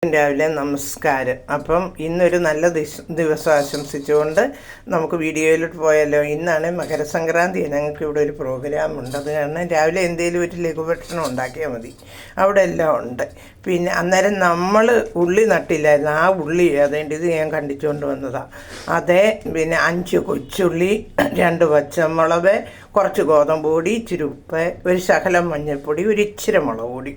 രാവിലെ നമസ്കാരം. അപ്പം ഇന്നൊരു നല്ല ദിവസം ആശംസിച്ചുകൊണ്ട് നമുക്ക് വീഡിയോയിലോട്ട് പോയാലോ. ഇന്നാണ് മകരസംക്രാന്തി. ഞങ്ങൾക്ക് ഇവിടെ ഒരു പ്രോഗ്രാം ഉണ്ട്. അത് കാരണം രാവിലെ എന്തെങ്കിലും ഒരു ലഘുഭക്ഷണം ഉണ്ടാക്കിയാൽ മതി. അവിടെ എല്ലാം ഉണ്ട്. പിന്നെ അന്നേരം നമ്മൾ ഉള്ളി നട്ടില്ലായിരുന്നു. ആ ഉള്ളി അതേണ്ട ഇത് ഞാൻ കണ്ടിച്ചുകൊണ്ട് വന്നതാണ്. അതേ പിന്നെ 5 കൊച്ചുള്ളി, 2 പച്ചമുളക്, കുറച്ച് ഗോതമ്പ് പൊടി, ഇച്ചിരി ഉപ്പ്, ഒരു ശകലം മഞ്ഞൾപ്പൊടി, ഒരു ഇച്ചിരി മുളക് പൊടി,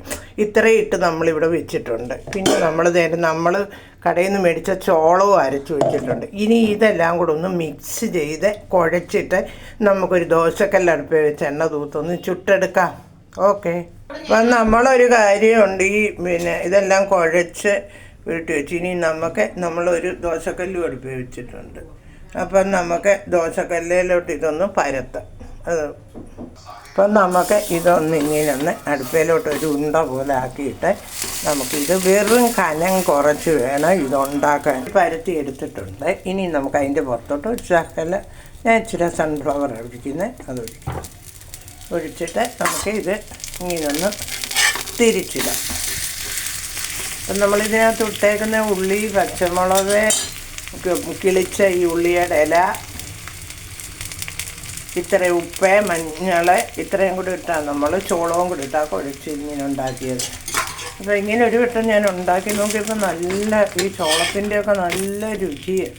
ഇത്രയും ഇട്ട് നമ്മളിവിടെ വെച്ചിട്ടുണ്ട്. പിന്നെ നമ്മൾ കടയിൽ നിന്ന് മേടിച്ച ചോളവും അരച്ച് വെച്ചിട്ടുണ്ട്. ഇനി ഇതെല്ലാം കൂടെ ഒന്ന് മിക്സ് ചെയ്ത് കുഴച്ചിട്ട് നമുക്കൊരു ദോശക്കല്ലടുപ്പിൽ വെച്ച് എണ്ണ തൂത്തൊന്ന് ചുട്ടെടുക്കാം. ഓക്കെ. അപ്പം നമ്മളൊരു കാര്യമുണ്ട്, പിന്നെ ഇതെല്ലാം കുഴച്ച് വീട്ടി വെച്ച് ഇനി നമ്മളൊരു ദോശക്കല്ലും അടുപ്പിൽ വെച്ചിട്ടുണ്ട്. അപ്പം നമുക്ക് ദോശക്കല്ലിലോട്ട് ഇതൊന്ന് പരത്താം. അപ്പം നമുക്ക് ഇതൊന്ന് ഇങ്ങനെ അടുപ്പിലോട്ട് ഒരു ഉണ്ട പോലെ ആക്കിയിട്ട് നമുക്കിത് വെറും കനം കുറച്ച് വേണം ഇതുണ്ടാക്കാൻ. പരത്തി എടുത്തിട്ടുണ്ട്. ഇനി നമുക്ക് അതിൻ്റെ പുറത്തോട്ട് ഒരു ശകല ഞാൻ ഇച്ചിരി സൺഫ്ലവർ ഒഴിക്കുന്നത് ഒഴിച്ചിട്ട് നമുക്ക് ഇത് ഇങ്ങനൊന്ന് തിരിച്ചിടാം. അപ്പം നമ്മളിതിനകത്ത് ഇട്ടേക്കുന്ന ഉള്ളി, പച്ചമുളക്, കിളിച്ച ഈ ഉള്ളിയുടെ ഇല, ഇത്രയും ഉപ്പ്, മഞ്ഞൾ, ഇത്രയും കൂടി ഇട്ടാണ് നമ്മൾ ചോളവും കൂടി ഇട്ടാൽ കുഴച്ച് ഇങ്ങനെ ഉണ്ടാക്കിയത്. അപ്പോൾ ഇങ്ങനെ ഒരു വട്ടം ഞാൻ ഉണ്ടാക്കി നോക്കിയപ്പോൾ നല്ല ഈ ചോളത്തിൻ്റെയൊക്കെ നല്ല രുചിയാണ്.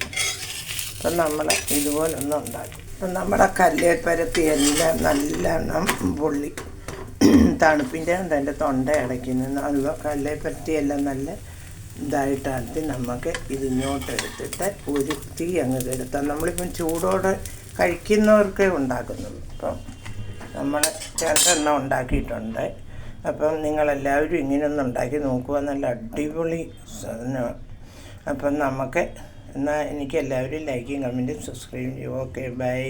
അപ്പം നമ്മൾ ഇതുപോലെ ഒന്ന് ഉണ്ടാക്കി. അപ്പം നമ്മുടെ കല്ലിൽ പരത്തി എല്ലാം നല്ലോണം പൊള്ളി തണുപ്പിൻ്റെ അതിൻ്റെ തൊണ്ട അടയ്ക്കുന്ന അത് കല്ലിൽ പരത്തിയെല്ലാം നല്ല ഇതായിട്ടാക്കി നമുക്ക് ഇതിങ്ങോട്ട് എടുത്തിട്ട് ഒരു തീ അങ്ങ് കെടുത്താം. നമ്മളിപ്പം ചൂടോടെ കഴിക്കുന്നവർക്കേ ഉണ്ടാക്കുന്നുള്ളൂ. അപ്പം നമ്മൾ 2 എണ്ണം ഉണ്ടാക്കിയിട്ടുണ്ട്. അപ്പം നിങ്ങളെല്ലാവരും ഇങ്ങനെയൊന്ന് ഉണ്ടാക്കി നോക്കുക. നല്ല അടിപൊളി സാധനമാണ്. അപ്പം നമുക്ക് എന്നാൽ എനിക്ക് എല്ലാവരും ലൈക്കും കമൻറ്റും സബ്സ്ക്രൈബ് ചെയ്യും. Okay, by.